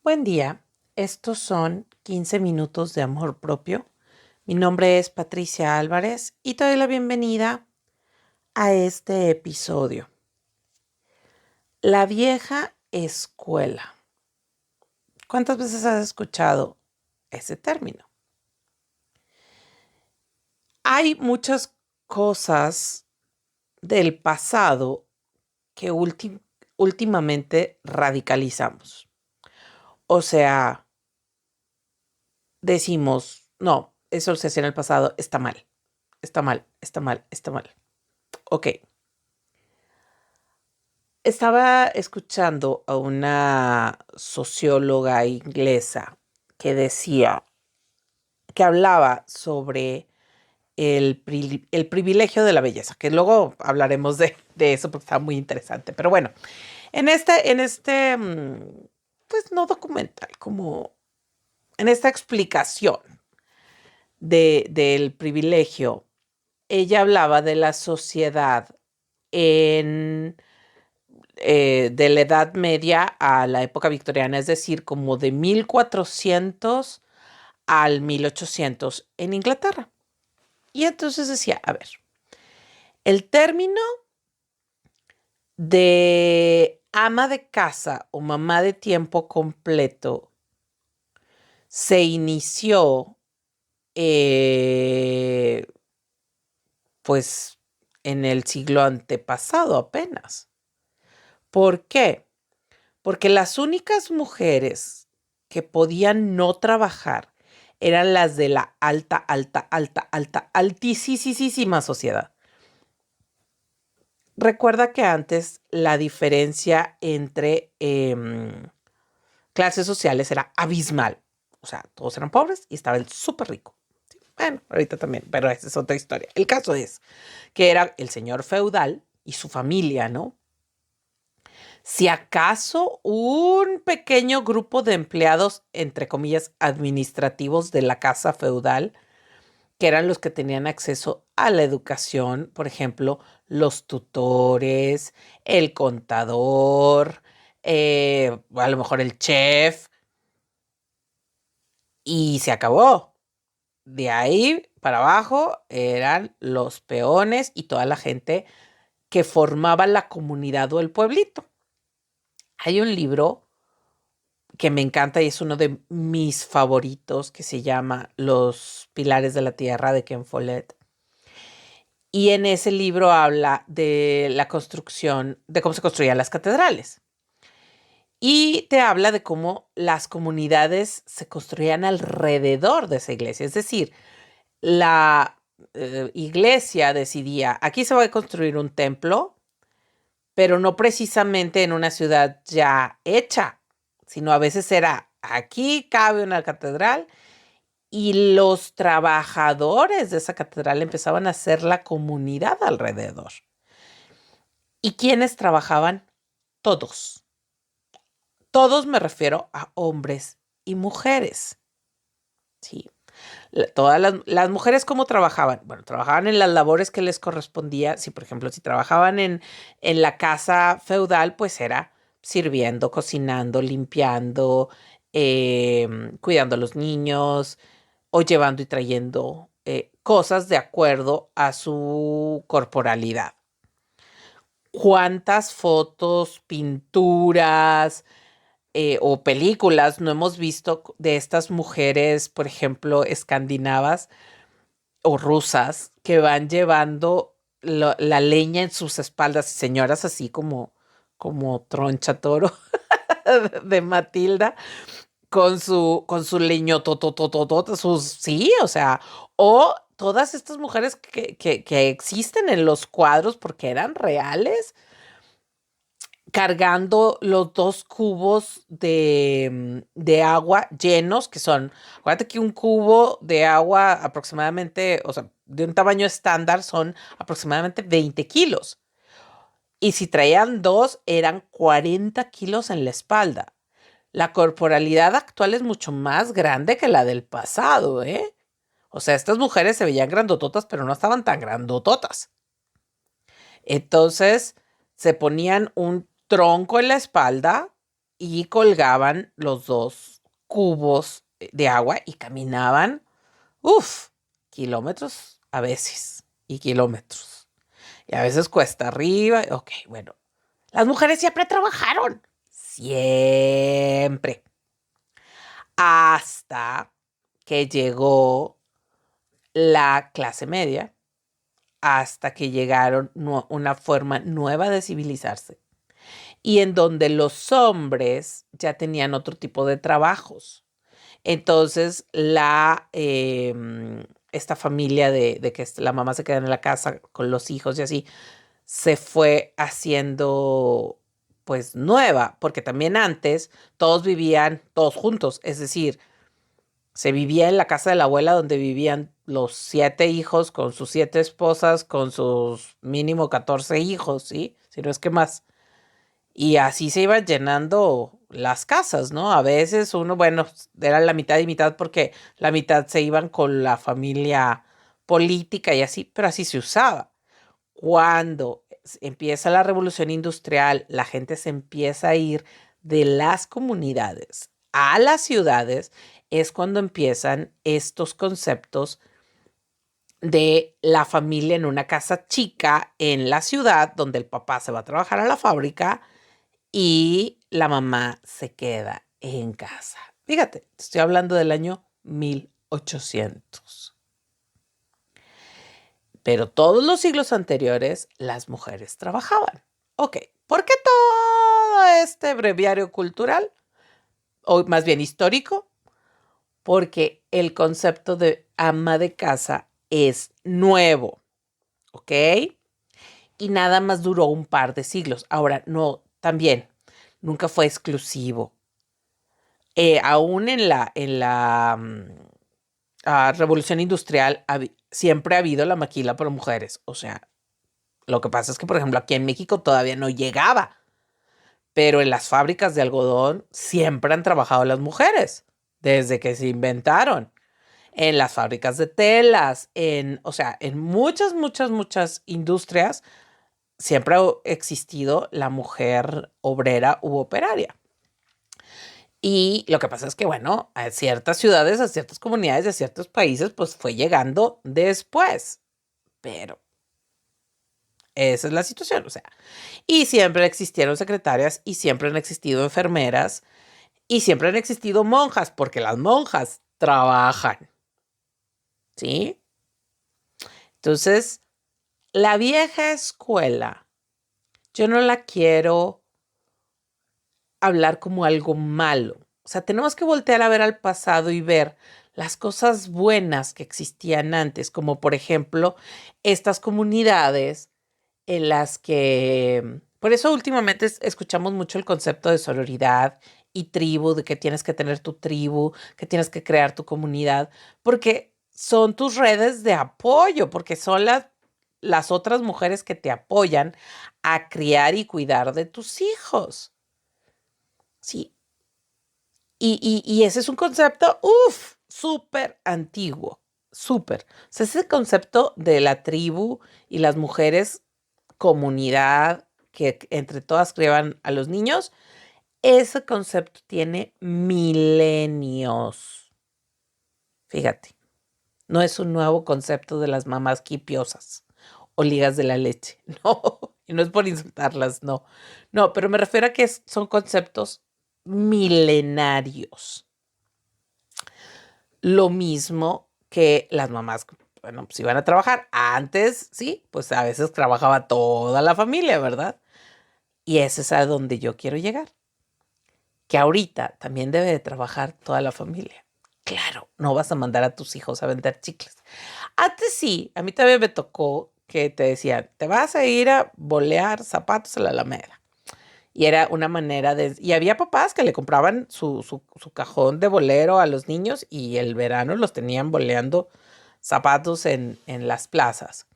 Buen día, estos son 15 minutos de amor propio. Mi nombre es Patricia Álvarez y te doy la bienvenida a este episodio. La vieja escuela. ¿Cuántas veces has escuchado ese término? Hay muchas cosas del pasado que últimamente radicalizamos. O sea, decimos, no, eso se hacía en el pasado, está mal, está mal, está mal, está mal. Ok. Estaba escuchando a una socióloga inglesa que decía, que hablaba sobre el privilegio de la belleza, que luego hablaremos de eso porque está muy interesante. Pero bueno, pues no documental, como en esta explicación del privilegio, ella hablaba de la sociedad en de la Edad Media a la época victoriana, es decir, como de 1400 al 1800 en Inglaterra. Y entonces decía, a ver, el término de ama de casa o mamá de tiempo completo se inició eh, pues en el siglo antepasado apenas. ¿Por qué? Porque las únicas mujeres que podían no trabajar eran las de la altísima sociedad. Recuerda que antes la diferencia entre clases sociales era abismal. O sea, todos eran pobres y estaba el súper rico. Sí, bueno, ahorita también, pero esa es otra historia. El caso es que era el señor feudal y su familia, ¿no? Si acaso un pequeño grupo de empleados, entre comillas, administrativos de la casa feudal, que eran los que tenían acceso a la educación, por ejemplo, los tutores, el contador, a lo mejor el chef, y se acabó. De ahí para abajo eran los peones y toda la gente que formaba la comunidad o el pueblito. Hay un libro que me encanta y es uno de mis favoritos, que se llama Los Pilares de la Tierra de Ken Follett. Y en ese libro habla de la construcción, de cómo se construían las catedrales. Y te habla de cómo las comunidades se construían alrededor de esa iglesia. Es decir, la iglesia decidía, aquí se va a construir un templo, pero no precisamente en una ciudad ya hecha, sino a veces era, aquí cabe una catedral y los trabajadores de esa catedral empezaban a hacer la comunidad alrededor. ¿Y quiénes trabajaban? Todos. Todos me refiero a hombres y mujeres. Sí. Todas las mujeres, ¿cómo trabajaban? Bueno, trabajaban en las labores que les correspondía. Si, por ejemplo, si trabajaban en la casa feudal, pues era sirviendo, cocinando, limpiando, cuidando a los niños o llevando y trayendo cosas de acuerdo a su corporalidad. ¿Cuántas fotos, pinturas, o películas no hemos visto de estas mujeres, por ejemplo, escandinavas o rusas, que van llevando la leña en sus espaldas, señoras así como Troncha Toro de Matilda, con su leño tototototota, sí, o sea, o todas estas mujeres que existen en los cuadros porque eran reales, cargando los dos cubos de agua llenos, que son, acuérdate que un cubo de agua aproximadamente, o sea, de un tamaño estándar son aproximadamente 20 kilos. Y si traían dos, eran 40 kilos en la espalda. La corporalidad actual es mucho más grande que la del pasado, ¿eh? O sea, estas mujeres se veían grandototas, pero no estaban tan grandototas. Entonces, se ponían un tronco en la espalda y colgaban los dos cubos de agua y caminaban, kilómetros a veces y kilómetros. Y a veces cuesta arriba. Ok, bueno. Las mujeres siempre trabajaron. Siempre. Hasta que llegó la clase media, hasta que llegaron una forma nueva de civilizarse y en donde los hombres ya tenían otro tipo de trabajos. Entonces, esta familia de que la mamá se queda en la casa con los hijos y así, se fue haciendo pues nueva, porque también antes todos vivían todos juntos, es decir, se vivía en la casa de la abuela donde vivían los 7 hijos con sus 7 esposas, con sus mínimo 14 hijos, ¿sí? Si no es que más. Y así se iban llenando las casas, ¿no? A veces uno, bueno, era la mitad y mitad porque la mitad se iban con la familia política y así, pero así se usaba. Cuando empieza la revolución industrial, la gente se empieza a ir de las comunidades a las ciudades, es cuando empiezan estos conceptos de la familia en una casa chica en la ciudad, donde el papá se va a trabajar a la fábrica y la mamá se queda en casa. Fíjate, estoy hablando del año 1800. Pero todos los siglos anteriores las mujeres trabajaban. Ok, ¿por qué todo este breviario cultural? O más bien histórico, porque el concepto de ama de casa es nuevo, ¿ok? Y nada más duró un par de siglos. Ahora, no, también, nunca fue exclusivo. Aún en la revolución industrial siempre ha habido la maquila por mujeres. O sea, lo que pasa es que, por ejemplo, aquí en México todavía no llegaba, pero en las fábricas de algodón siempre han trabajado las mujeres, desde que se inventaron. En las fábricas de telas, o sea, en muchas, muchas, muchas industrias siempre ha existido la mujer obrera u operaria. Y lo que pasa es que, bueno, a ciertas ciudades, a ciertas comunidades de ciertos países, pues fue llegando después. Pero esa es la situación, o sea. Y siempre existieron secretarias y siempre han existido enfermeras y siempre han existido monjas, porque las monjas trabajan, ¿sí? Entonces, la vieja escuela, yo no la quiero hablar como algo malo. O sea, tenemos que voltear a ver al pasado y ver las cosas buenas que existían antes, como por ejemplo estas comunidades en las que, por eso últimamente escuchamos mucho el concepto de sororidad y tribu, de que tienes que tener tu tribu, que tienes que crear tu comunidad, porque son tus redes de apoyo, porque son las otras mujeres que te apoyan a criar y cuidar de tus hijos. Sí. Y ese es un concepto, súper antiguo, súper. O sea, ese concepto de la tribu y las mujeres, comunidad, que entre todas criaban a los niños, ese concepto tiene milenios. Fíjate, no es un nuevo concepto de las mamás quipiosas o ligas de la leche, no, y no es por insultarlas, no. No, pero me refiero a que son conceptos milenarios. Lo mismo que las mamás, bueno, pues iban a trabajar. Antes, sí, pues a veces trabajaba toda la familia, ¿verdad? Y ese es a donde yo quiero llegar. Que ahorita también debe de trabajar toda la familia. Claro, no vas a mandar a tus hijos a vender chicles. Antes sí, a mí también me tocó que te decían, te vas a ir a bolear zapatos a la Alameda. Y era una manera de... Y había papás que le compraban su cajón de bolero a los niños y el verano los tenían boleando zapatos en las plazas.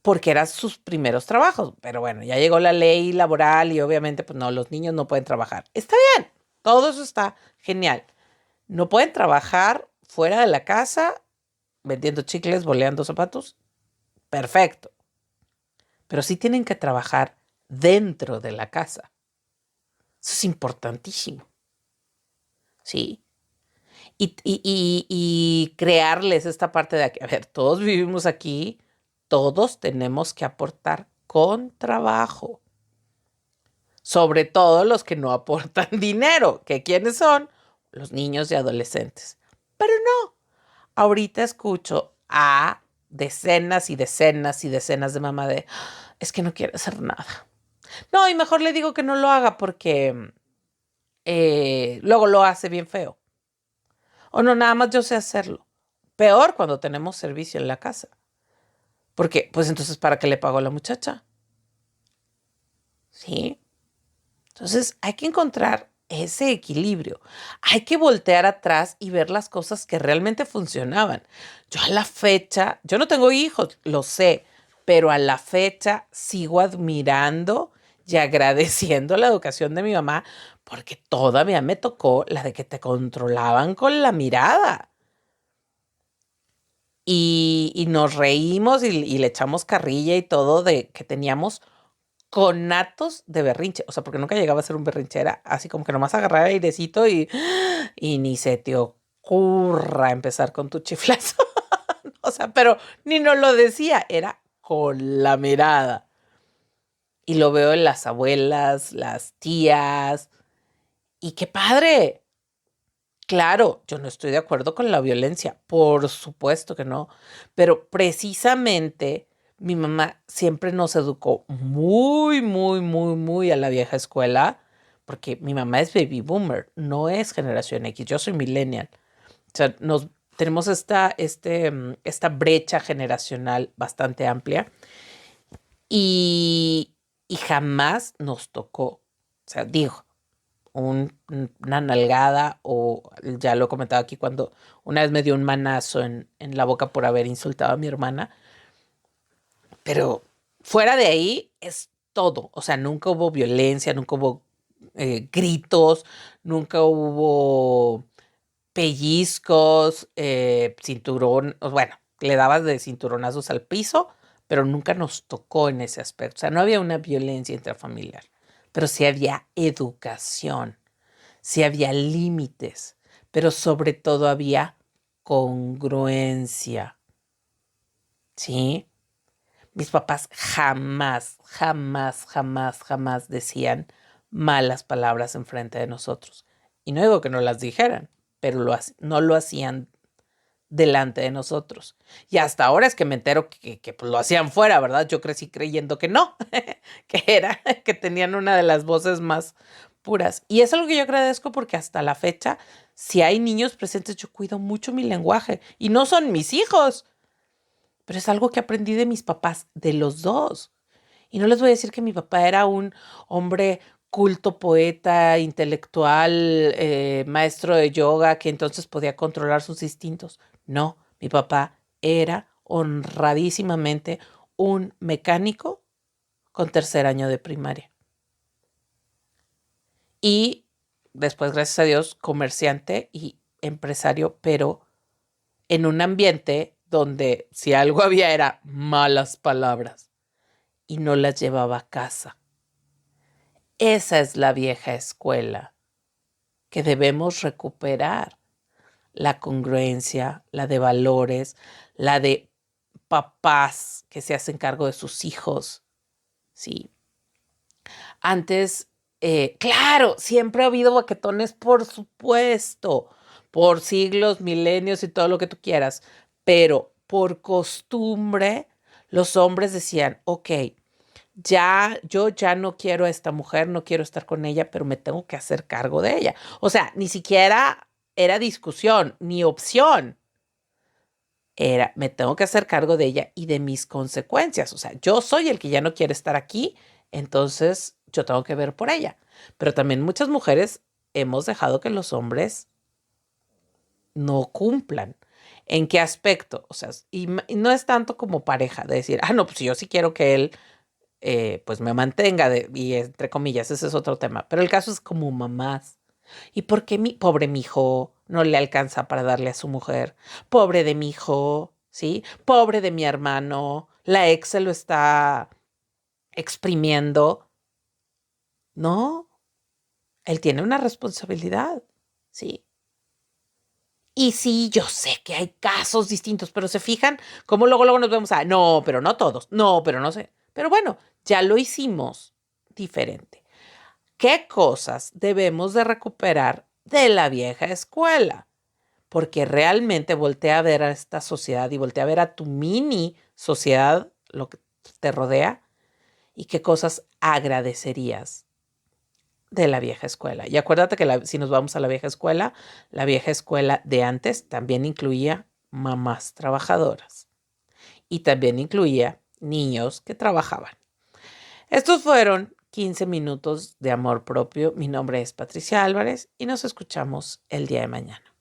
Porque eran sus primeros trabajos. Pero bueno, ya llegó la ley laboral y obviamente, pues no, los niños no pueden trabajar. Está bien, todo eso está genial. No pueden trabajar fuera de la casa vendiendo chicles, boleando zapatos. Perfecto. Pero sí tienen que trabajar dentro de la casa. Eso es importantísimo, ¿sí? Y crearles esta parte de que, a ver, todos vivimos aquí, todos tenemos que aportar con trabajo. Sobre todo los que no aportan dinero, que quiénes son los niños y adolescentes. Pero no, ahorita escucho a decenas y decenas y decenas de mamá de, es que no quiere hacer nada. No, y mejor le digo que no lo haga porque luego lo hace bien feo. O no, nada más yo sé hacerlo. Peor cuando tenemos servicio en la casa. Porque, pues entonces, ¿para qué le pagó a la muchacha? ¿Sí? Entonces, hay que encontrar ese equilibrio. Hay que voltear atrás y ver las cosas que realmente funcionaban. Yo a la fecha, yo no tengo hijos, lo sé, pero a la fecha sigo admirando y agradeciendo la educación de mi mamá porque todavía me tocó la de que te controlaban con la mirada. Y nos reímos y le echamos carrilla y todo de que teníamos conatos de berrinche. O sea, porque nunca llegaba a ser un berrinche, era así como que nomás agarrar airecito y ni se te ocurra empezar con tu chiflazo. O sea, pero ni nos lo decía, era con la mirada. Y lo veo en las abuelas, las tías. Y qué padre. Claro, yo no estoy de acuerdo con la violencia, por supuesto que no, pero precisamente mi mamá siempre nos educó muy, muy, muy, muy a la vieja escuela, porque mi mamá es baby boomer, no es generación X, yo soy millennial. O sea, tenemos esta brecha generacional bastante amplia y jamás nos tocó, o sea, digo, una nalgada o ya lo he comentado aquí cuando una vez me dio un manazo en la boca por haber insultado a mi hermana, pero fuera de ahí es todo, o sea, nunca hubo violencia, nunca hubo gritos, nunca hubo pellizcos, cinturón, bueno, le dabas de cinturonazos al piso, pero nunca nos tocó en ese aspecto, o sea, no había una violencia intrafamiliar, pero sí había educación. Sí había límites, pero sobre todo había congruencia, ¿sí? Mis papás jamás, jamás, jamás, jamás decían malas palabras enfrente de nosotros. Y no digo que no las dijeran, pero no lo hacían delante de nosotros. Y hasta ahora es que me entero que pues, lo hacían fuera, ¿verdad? Yo crecí creyendo que no, que tenían una de las voces más puras. Y es algo que yo agradezco porque hasta la fecha, si hay niños presentes, yo cuido mucho mi lenguaje. Y no son mis hijos, pero es algo que aprendí de mis papás, de los dos. Y no les voy a decir que mi papá era un hombre culto, poeta, intelectual, maestro de yoga, que entonces podía controlar sus instintos. No, mi papá era honradísimamente un mecánico con tercer año de primaria. Y después, gracias a Dios, comerciante y empresario, pero en un ambiente donde si algo había era malas palabras y no las llevaba a casa. Esa es la vieja escuela que debemos recuperar. La congruencia, la de valores, la de papás que se hacen cargo de sus hijos. Sí. Antes, claro, siempre ha habido baquetones, por supuesto, por siglos, milenios y todo lo que tú quieras, pero por costumbre, los hombres decían, ok, yo ya no quiero a esta mujer, no quiero estar con ella, pero me tengo que hacer cargo de ella. O sea, ni siquiera era discusión, ni opción. Era, me tengo que hacer cargo de ella y de mis consecuencias. O sea, yo soy el que ya no quiere estar aquí, entonces yo tengo que ver por ella. Pero también muchas mujeres hemos dejado que los hombres no cumplan. ¿En qué aspecto? O sea, y no es tanto como pareja, de decir, no, pues yo sí quiero que él pues me mantenga, y entre comillas, ese es otro tema. Pero el caso es como mamás. ¿Y por qué mi pobre mi hijo no le alcanza para darle a su mujer? Pobre de mi hijo, ¿sí? Pobre de mi hermano, la ex se lo está exprimiendo. No, Él tiene una responsabilidad, ¿sí? Y sí, yo sé que hay casos distintos, pero se fijan cómo luego nos vemos a, no, pero no todos, no, pero no sé. Pero bueno, ya lo hicimos diferente. ¿Qué cosas debemos de recuperar de la vieja escuela? Porque realmente voltea a ver a esta sociedad y voltea a ver a tu mini sociedad, lo que te rodea, y qué cosas agradecerías de la vieja escuela. Y acuérdate que si nos vamos a la vieja escuela de antes también incluía mamás trabajadoras y también incluía niños que trabajaban. Estos fueron 15 minutos de amor propio. Mi nombre es Patricia Álvarez y nos escuchamos el día de mañana.